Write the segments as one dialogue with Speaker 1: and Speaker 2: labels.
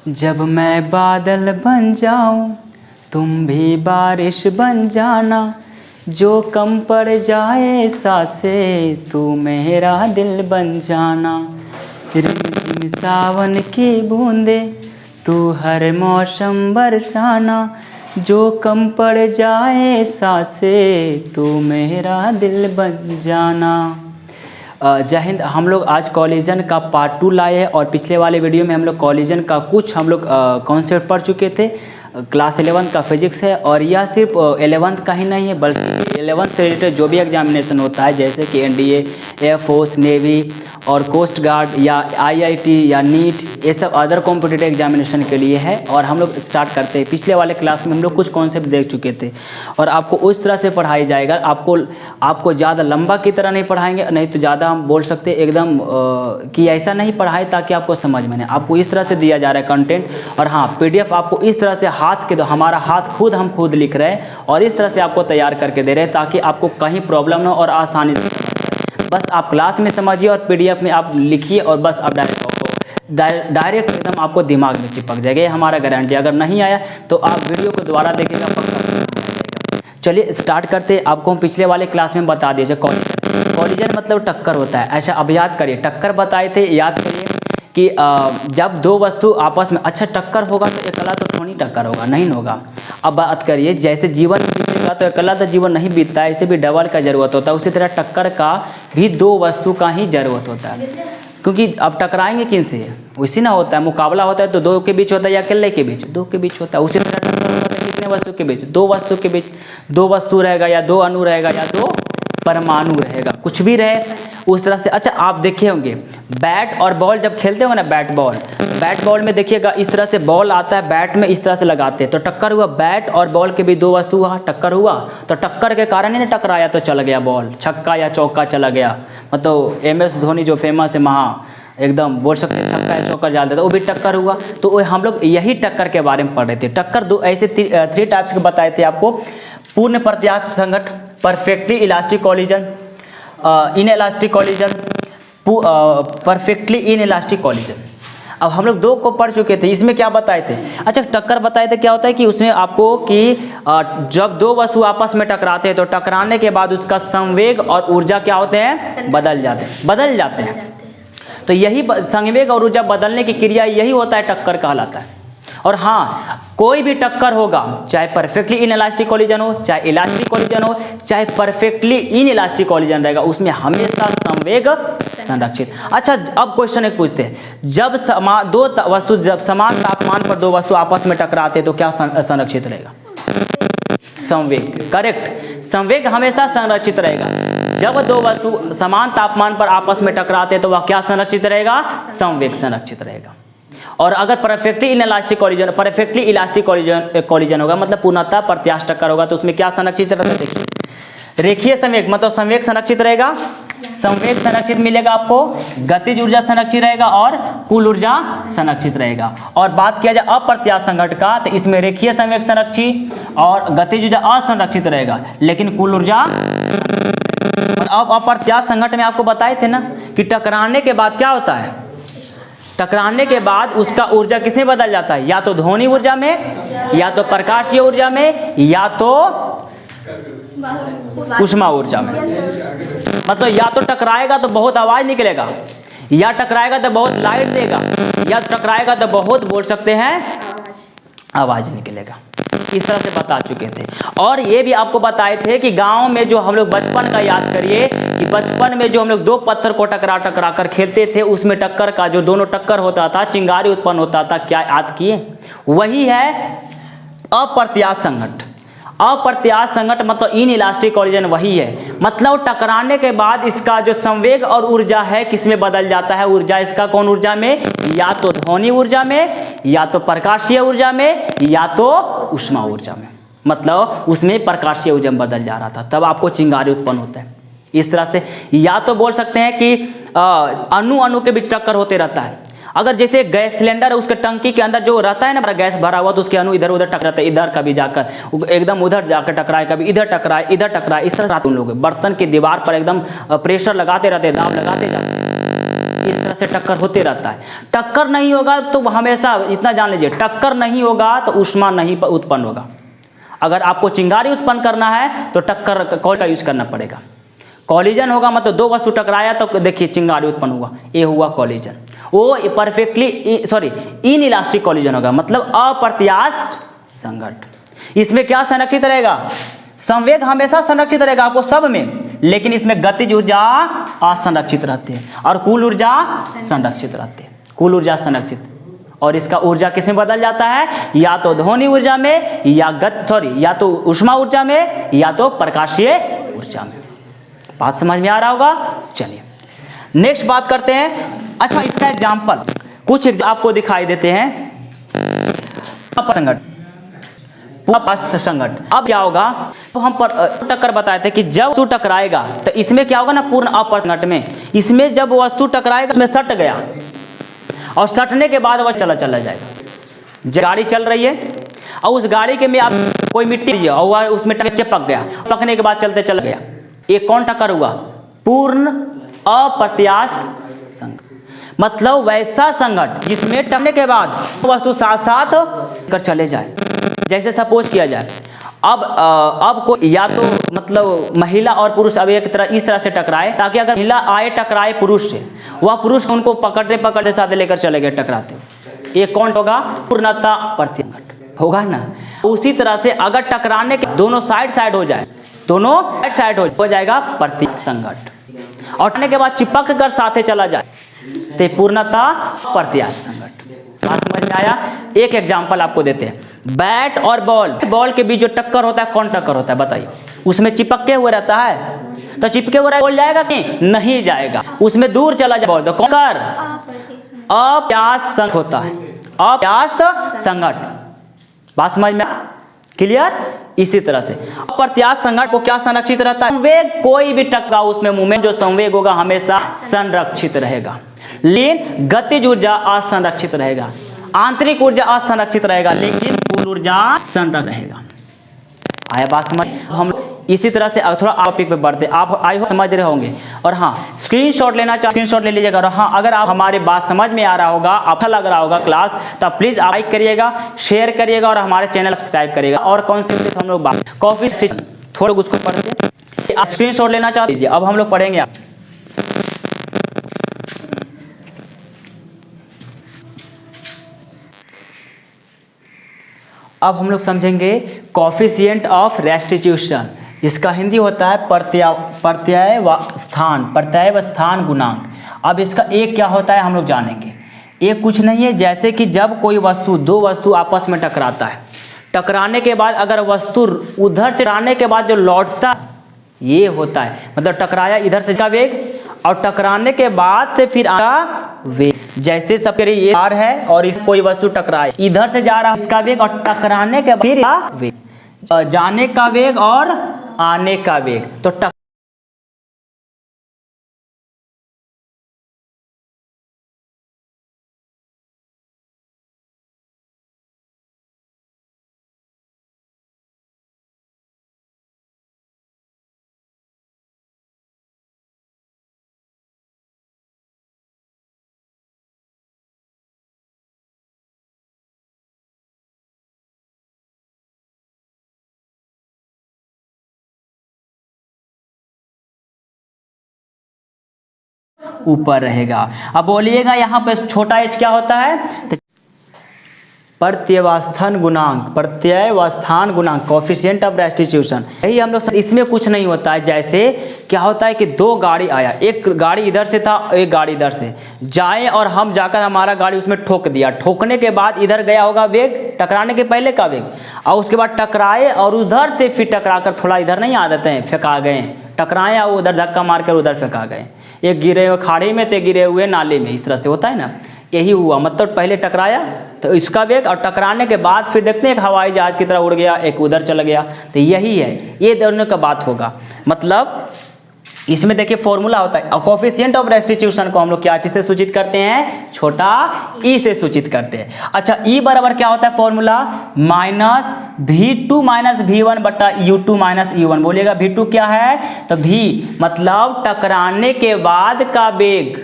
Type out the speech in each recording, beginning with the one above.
Speaker 1: जब मैं बादल बन जाऊं तुम भी बारिश बन जाना, जो कम पड़ जाए सांसें तू मेरा दिल बन जाना। रिमझिम सावन की बूंदे तू हर मौसम बरसाना, जो कम पड़ जाए सांसें तू मेरा दिल बन जाना। जय हिंद। हम लोग आज कॉलिजन का पार्ट 2 लाए हैं और पिछले वाले वीडियो में हम लोग कॉलिजन का कुछ हम लोग कॉन्सेप्ट पढ़ चुके थे। क्लास 11 का फिजिक्स है और यह सिर्फ 11th का ही नहीं है बल्कि 11th से रिलेटेड जो भी एग्जामिनेशन होता है जैसे कि एनडीए, एयरफोर्स, नेवी और कोस्ट गार्ड या आईआईटी या नीट, ये सब अदर कॉम्पिटिटिव एग्जामिनेशन के लिए है। और हम लोग स्टार्ट करते हैं। पिछले वाले क्लास में हम लोग कुछ कॉन्सेप्ट देख चुके थे और आपको उस तरह से पढ़ाई जाएगा। आपको ज़्यादा लंबा की तरह नहीं पढ़ाएंगे, नहीं तो ज़्यादा हम बोल सकते एकदम कि ऐसा नहीं पढ़ाए ताकि आपको समझ में नहीं। आपको इस तरह से दिया जा रहा है कंटेंट। और हाँ, पीडीएफ आपको इस तरह से हाथ के, हमारा हाथ हम खुद लिख रहे हैं और इस तरह से आपको तैयार करके दे रहे हैं ताकि आपको कहीं प्रॉब्लम ना हो और आसानी से बस आप क्लास में समझिए और पीडीएफ में आप लिखिए और बस आप डायरेक्ट एकदम आपको दिमाग में चिपक जाएगा। ये हमारा गारंटी। अगर नहीं आया तो आप वीडियो को दोबारा देखिएगा, पक्का। चलिए स्टार्ट करते। आपको हम पिछले वाले क्लास में बता दिए कॉलिजन मतलब टक्कर होता है। ऐसा अब याद करिए, टक्कर बताए थे, याद करिए कि जब दो वस्तु आपस में, अच्छा टक्कर होगा तो अकेला तो थोड़ी टक्कर होगा, नहीं होगा। अब बात करिए जैसे जीवन बीतेगा तो अकेला तो जीवन नहीं बीतता है, इसे भी डबल का जरूरत होता है। उसी तरह टक्कर का भी दो वस्तु का ही जरूरत होता है, क्योंकि अब टकराएंगे किन से, उसी ना होता है। मुकाबला होता है तो दो के बीच होता है या अकेले के बीच, दो के बीच होता है। उसी तरह टक्कर होता है कितने वस्तु के बीच, दो वस्तु के बीच। दो वस्तु रहेगा या दो अणु रहेगा या दो परमाणु रहेगा, कुछ भी रहे उस तरह से। अच्छा आप देखे होंगे बैट और बॉल जब खेलते हो ना, बैट बॉल में देखिएगा इस तरह से बॉल आता है, बैट में इस तरह से लगाते हैं तो टक्कर हुआ। बैट और बॉल के भी दो वस्तु हुआ, टक्कर हुआ तो टक्कर के कारण ही ना टकराया तो चला गया बॉल, छक्का या चौका चला गया। मतलब MS धोनी जो फेमस है एकदम बोल सकते हैं छक्का या चौका डाल देता, वो भी टक्कर हुआ। तो हम लोग यही टक्कर के बारे में पढ़ रहे थे। टक्कर दो ऐसे 3 टाइप्स के बताए थे आपको। पूर्ण प्रत्यास्थ संघट, perfectly elastic collision, inelastic collision, perfectly inelastic collision. अब हम लोग 2 को पढ़ चुके थे। इसमें क्या बताए थे, अच्छा टक्कर बताए थे। क्या होता है कि उसमें आपको कि जब दो वस्तु आपस में टकराते हैं तो टकराने के बाद उसका संवेग और ऊर्जा क्या होते हैं, बदल जाते हैं। तो यही संवेग और ऊर्जा बदलने की क्रिया यही होता है, टक्कर कहलाता है। और हाँ, कोई भी टक्कर होगा, चाहे परफेक्टली इनइलास्टिक कॉलिजन हो, चाहे इलास्टिक कॉलिजन हो, चाहे परफेक्टली इनइलास्टिक कॉलिजन रहेगा, उसमें हमेशा संवेग संरक्षित। अच्छा अब क्वेश्चन एक पूछते हैं, जब दो वस्तु जब समान तापमान पर दो वस्तु आपस में टकराते हैं तो क्या संरक्षित रहेगा, संवेग। करेक्ट, संवेग हमेशा संरक्षित रहेगा। जब दो वस्तु समान तापमान पर आपस में टकराते हैं तो वह क्या संरक्षित रहेगा, संवेग संरक्षित रहेगा। और अगर perfectly inelastic collision, perfectly elastic collision होगा मतलब पूर्णतः प्रत्यास्थ टक्कर होगा तो उसमें क्या संरक्षित रहता है, देखिए रेखीय संवेग मतलब संवेग संरक्षित रहेगा, संवेग संरक्षित मिलेगा आपको, गतिज ऊर्जा संरक्षित रहेगा और कुल ऊर्जा संरक्षित रहेगा। और बात किया जाए अप्रत्यास्थ संघट का तो इसमें रेखीय संवेग संरक्षित और गतिज ऊर्जा असंरक्षित रहेगा लेकिन कुल ऊर्जा। और अब अप्रत्यास्थ संघट में आपको बताए थे ना कि टकराने के बाद क्या होता है, टकराने के बाद उसका ऊर्जा किसमें बदल जाता है, या तो ध्वनि ऊर्जा में, या तो प्रकाशीय ऊर्जा में, या तो ऊष्मा ऊर्जा में। मतलब या तो टकराएगा तो बहुत आवाज निकलेगा, या टकराएगा तो बहुत लाइट देगा, या टकराएगा तो बहुत बोल सकते हैं आवाज निकलेगा। इस तरह से बता चुके थे। और ये भी आपको बताए थे कि गांव में जो हम लोग बचपन का याद करिए कि बचपन में जो हम लोग दो पत्थर को टकरा कर खेलते थे, उसमें टक्कर का जो दोनों टक्कर होता था, चिंगारी उत्पन्न होता था, क्या याद किए, वही है अप्रत्यास्थ संघट। अप्रत्यास्थ संघट मतलब इनइलास्टिक कॉलिजन वही है। मतलब टकराने के बाद इसका जो संवेग और ऊर्जा है किसमें बदल जाता है, ऊर्जा इसका कौन ऊर्जा में, या तो ध्वनि ऊर्जा में, या तो प्रकाशीय ऊर्जा में, या तो ऊष्मा ऊर्जा में। मतलब उसमें प्रकाशीय ऊर्जा में बदल जा रहा था, तब आपको चिंगारी उत्पन्न होता है। इस तरह से या तो बोल सकते हैं कि अणु अणु के बीच टक्कर होते रहता है। अगर जैसे गैस सिलेंडर है, उसके टंकी के अंदर जो रहता है ना गैस भरा हुआ, तो उसके अणु इधर उधर टकराते, इधर कभी जाकर एकदम उधर जाकर टकराए, कभी इधर टकराए, इधर टकराए। इस तरह से उन लोग बर्तन की दीवार पर एकदम प्रेशर लगाते रहते, दाब लगाते जाते। इस तरह से टक्कर होते रहता है। टक्कर नहीं होगा तो हमेशा इतना जान लीजिए, टक्कर नहीं होगा तो ऊष्मा नहीं उत्पन्न होगा। अगर आपको चिंगारी उत्पन्न करना है तो टक्कर कॉल का यूज करना पड़ेगा। कॉलिजन होगा मतलब दो वस्तु टकराया तो देखिए चिंगारी उत्पन्न हुआ, ये हुआ कॉलिजन। वो परफेक्टली इन इलास्टिक कॉलिजन होगा, मतलब अप्रत्यास्थ संघट्ट। इसमें क्या संरक्षित रहेगा? संवेग हमेशा संरक्षित रहेगा आपको सब में, लेकिन इसमें गतिज ऊर्जा असंरक्षित रहती है और कुल ऊर्जा संरक्षित रहती है। कुल ऊर्जा संरक्षित, और इसका ऊर्जा किसमें बदल जाता है? या तो ध्वनि ऊर्जा में, या तो ऊष्मा ऊर्जा में, या तो प्रकाशीय ऊर्जा में। बात समझ में आ रहा होगा? चलिए नेक्स्ट बात करते हैं। अच्छा, इसका एग्जाम्पल कुछ आपको दिखाई देते हैं। संघट्ट, संघट्ट। अब क्या होगा? तो हम टक्कर बताए थे कि जब वस्तु टकराएगा तो इसमें क्या होगा ना, पूर्ण अपरसंघट्ट में इसमें जब वस्तु टकराएगा उसमें सट गया और सटने के बाद वह चला जाएगा। गाड़ी चल रही है और उस गाड़ी के में आप कोई मिट्टी और वह उसमें चिपक गया, पकने के बाद चलते चला गया। ये कौन टक्कर हुआ? पूर्ण अप्रत्यास्थ संघट्ट। मतलब वैसा संघट्ट जिसमें टकराने के बाद वस्तु साथ साथ कर चले जाए। जैसे सपोज किया जाए अब को या तो मतलब महिला और पुरुष अब एक तरह इस तरह से टकराए, ताकि अगर महिला आए टकराए पुरुष से, वह पुरुष उनको पकड़ते साथ लेकर चले गए टकराते, ये कौन होगा? पूर्णता प्रत्यास्थ होगा ना। उसी तरह से अगर टकराने के दोनों साइड हो जाए, दोनों साइड हो जाएगा प्रत्यास्थ संघट्ट, और टकराने के बाद चिपक कर साथे चला जाए तो पूर्णता प्रत्यास्थ संघट्ट। बात समझ में आया? एक एग्जांपल आपको देते हैं। बैट और बॉल के बीच जो टक्कर होता है, कौन टक्कर होता है बताइए? उसमें चिपके हुए रहता है, तो चिपके हुए बॉल जाएगा कि नहीं जाएगा? उसमें दूर चला जाए बॉल तो कौन कर? अप्रत्यास्थ संघट्ट होता है, अप्रत्यास्थ संघट्ट। बात समझ में? क्लियर? इसी तरह से अप्रत्यास्थ संघट्ट को क्या संरक्षित रहता है? संवेग कोई भी टकरा उसमें मूवमेंट जो संवेग होगा हमेशा संरक्षित रहेगा, लेकिन गतिज ऊर्जा असंरक्षित रहेगा, आंतरिक ऊर्जा असंरक्षित रहेगा, लेकिन कुल ऊर्जा संरक्षित रहेगा। आया बात समझ? हम इसी तरह से थोड़ा टॉपिक पे बढ़ते, आप आई हो समझ रहे होंगे। और हाँ, स्क्रीनशॉट लेना चाहे स्क्रीनशॉट ले लीजिएगा। और हाँ, अगर आप हमारे बात समझ में आ रहा होगा, अच्छा लग रहा होगा क्लास, तो प्लीज आप लाइक करिएगा, शेयर करिएगा और हमारे चैनल सब्सक्राइब करिएगा। और कौन से हम लोग बात कॉफी थोड़ा उसको पढ़ते, आप स्क्रीनशॉट लेना चाहते लीजिए। अब हम लोग पढ़ेंगे आप अब हम लोग समझेंगे कोफिशिएंट ऑफ रेस्टिट्यूशन। इसका हिंदी होता है प्रत्यय स्थान गुणांक। अब इसका एक क्या होता है हम लोग जानेंगे। एक कुछ नहीं है, जैसे कि जब कोई वस्तु, दो वस्तु आपस में टकराता है, टकराने के बाद अगर वस्तु उधर से टकराने के बाद जो लौटता ये होता है, मतलब टकराया इधर से का वेग और टकराने के बाद से फिर आगा वेग। जैसे सब ये आर है और इस कोई वस्तु टकराए, इधर से जा रहा है इसका वेग और टकराने के बाद फिर वेग, जाने का वेग और आने का वेग। तो ऊपर रहेगा। अब बोलिएगा यहाँ पे छोटा h क्या होता है? तो प्रत्यवस्थान गुणांक कोफिशिएंट ऑफ रेस्टिट्यूशन। यही हम लोग, इसमें कुछ नहीं होता है। जैसे क्या होता है कि दो गाड़ी आया, एक गाड़ी इधर से था, एक गाड़ी इधर से जाए और हम जाकर हमारा गाड़ी उसमें ठोक दिया, ठोकने के बाद इधर गया होगा वेग, टकराने के पहले का वेग, और उसके बाद टकराए और उधर से फिर टकरा कर थोड़ा इधर नहीं आ जाते हैं, फेंका गए, टकराए और उधर धक्का मार कर उधर फेंका गए, एक गिरे हुए खाड़ी में, ते गिरे हुए नाले में, इस तरह से होता है ना। यही हुआ, मतलब पहले टकराया तो इसका वेग और टकराने के बाद फिर देखते हैं एक हवाई जहाज की तरह उड़ गया, एक उधर चला गया। तो यही है, ये दोनों का बात होगा। मतलब इसमें देखिए फॉर्मूला होता है, और कोफिशिएंट ऑफ रेस्टिट्यूशन को हम लोग क्या चीज से सूचित करते हैं? छोटा ई से सूचित करते हैं। अच्छा, ई बराबर क्या होता है formula? Minus V2 minus V1 बटा U2 माइनस U1। बोलिएगा V2 क्या है? तो V मतलब टकराने के बाद का वेग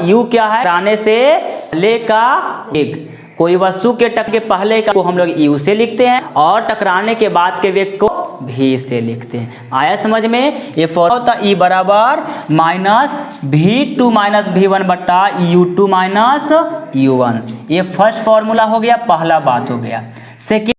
Speaker 1: यू क्या है, टकराने से पहले का वेग। कोई वस्तु के टकराने के पहले का को हम लोग यू से लिखते हैं और टकराने के बाद के वेग को भी से लिखते हैं। आया समझ में? ये फॉर्मूला होता है ई बराबर माइनस v2 माइनस v1 बट्टा u2 माइनस u1। ये फर्स्ट फॉर्मूला हो गया, पहला बात हो गया। सेकेंड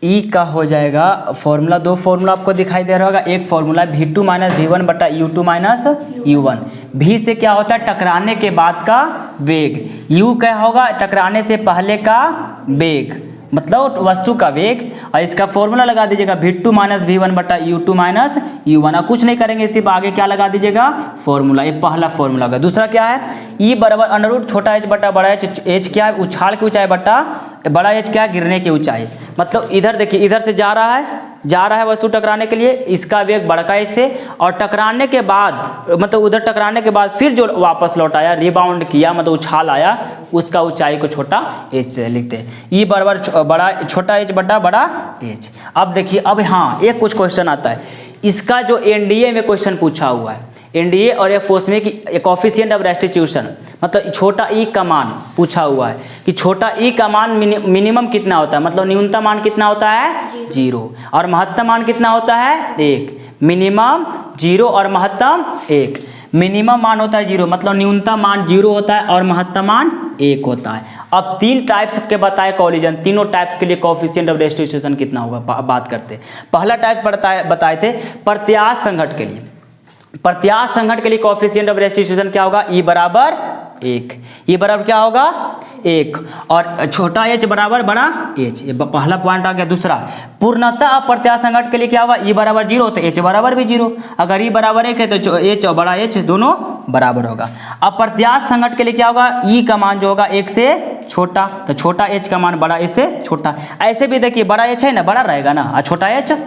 Speaker 1: ई का हो जाएगा फॉर्मूला, दो फॉर्मूला आपको दिखाई दे रहा होगा। एक फॉर्मूला v2 माइनस v1 बटा u2 माइनस u1। v से क्या होता है, टकराने के बाद का वेग। u क्या होगा, टकराने से पहले का वेग, मतलब वस्तु का वेग। और इसका फॉर्मूला लगा दीजिएगा v2 माइनस v1 बटा u2 माइनस u1। और कुछ नहीं करेंगे, सिर्फ आगे क्या लगा दीजिएगा, फॉर्मूला। ये पहला फॉर्मूला होगा। दूसरा क्या है, ई बराबर अंडर रूट छोटा h बटा बड़ा h। h क्या है, उछाल की ऊंचाई बटा बड़ा h क्या है, गिरने की ऊंचाई। मतलब इधर देखिए, इधर से जा रहा है वस्तु टकराने के लिए, इसका वेग बढ़का इससे, और टकराने के बाद मतलब उधर टकराने के बाद फिर जो वापस लौट आया, रिबाउंड किया, मतलब उछाल आया, उसका ऊंचाई को छोटा h से लिखते हैं। ई बराबर बड़ा छोटा h बटा बड़ा h। अब देखिए, अब हाँ एक कुछ क्वेश्चन आता है, इसका जो एनडीए में क्वेश्चन पूछा हुआ है, एनडीए और एफओस में कि कोफिशिएंट ऑफ रेस्टिट्यूशन, मतलब छोटा ई का मान पूछा हुआ है कि छोटा ई का मान मिनिमम कितना होता है, मतलब न्यूनतम मान कितना होता है, 0, और महत्तम मान कितना होता है, 1। मिनिमम 0 और महत्तम 1। मिनिमम मान होता है 0, मतलब न्यूनतम मान 0 होता है और महत्तम मान 1 होता है। अब 3 टाइप्स के बताए कॉलिजन, तीनों टाइप्स के लिए कोफिशिएंट ऑफ रेस्टिट्यूशन कितना होगा बात करते हैं। पहला टाइप बताए थे प्रत्यास्थ संघट के लिए। प्रत्यास्थ संघट के लिए कोफिशिएंट ऑफ रेस्टिट्यूशन क्या होगा, ई बराबर 1। ई बराबर क्या होगा, 1, और छोटा h बराबर बड़ा h। ये पहला पॉइंट आ गया। दूसरा, पूर्णतः अप्रत्यास्थ संघट के लिए क्या होगा, ई बराबर 0 तो h बराबर भी 0। अगर ई बराबर 1 है तो h और बड़ा h दोनों बराबर होगा। अप्रत्यास्थ संघट के लिए क्या होगा, ई का मान जो होगा 1 से छोटा, तो छोटा h का मान बड़ा h से छोटा। ऐसे भी देखिए, बड़ा h है ना, बड़ा रहेगा ना, और छोटा h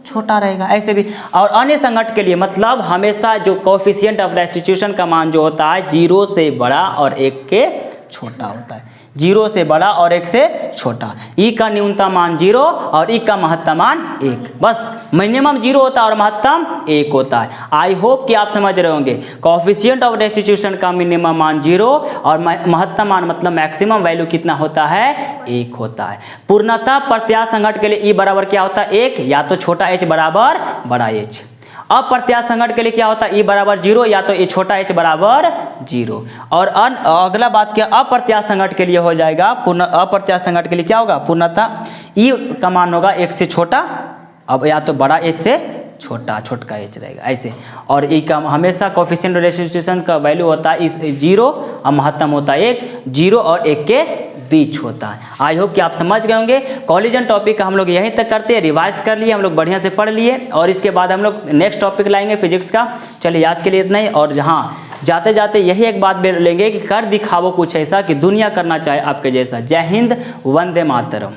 Speaker 1: छोटा रहेगा, ऐसे भी। और अन्य संघट के लिए मतलब हमेशा जो कोफिशिएंट ऑफ रेस्टिट्यूशन का मान जो होता है 0 से बड़ा और 1 के छोटा होता है। 0 से बड़ा और 1 से छोटा। ई का न्यूनतम मान 0 और ई का महत्तम मान 1। बस मिनिमम 0 होता है और महत्तम 1 होता है। आई होप कि आप समझ रहे होंगे। कोफिशिएंट ऑफ रेस्टिट्यूशन का मिनिमम मान 0 और महत्तम मान मतलब मैक्सिमम वैल्यू कितना होता है, 1 होता है। पूर्णतः प्रत्यास्थ संघट के लिए ई बराबर क्या होता है, 1, या तो छोटा h बराबर बड़ा h। अप्रत्यास्थ संघट के लिए क्या होता है, ई बराबर 0, या तो ये छोटा h बराबर 0। और अगला बात क्या, अप्रत्यास्थ संघट के लिए हो जाएगा, अप्रत्यास्थ संघट के लिए क्या होगा, पूर्णतः ई का मान होगा 1 से छोटा, अब या तो बड़ा h से छोटा, छोटका h रहेगा ऐसे। और ई का हमेशा कोफिशिएंट रेस्टिट्यूशन का वैल्यू होता है 0 और महत्तम होता है 1, 0 और 1 के बीच होता है। आई होप कि आप समझ गए होंगे। कॉलिजन टॉपिक का हम लोग यहीं तक करते हैं, रिवाइज कर लिए हम लोग, बढ़िया से पढ़ लिए, और इसके बाद हम लोग नेक्स्ट टॉपिक लाएंगे फिजिक्स का। चलिए आज के लिए इतना ही। और हाँ, जाते जाते यही एक बात लेंगे कि कर दिखावो कुछ ऐसा कि दुनिया करना चाहे आपके जैसा। जय हिंद, वंदे मातरम।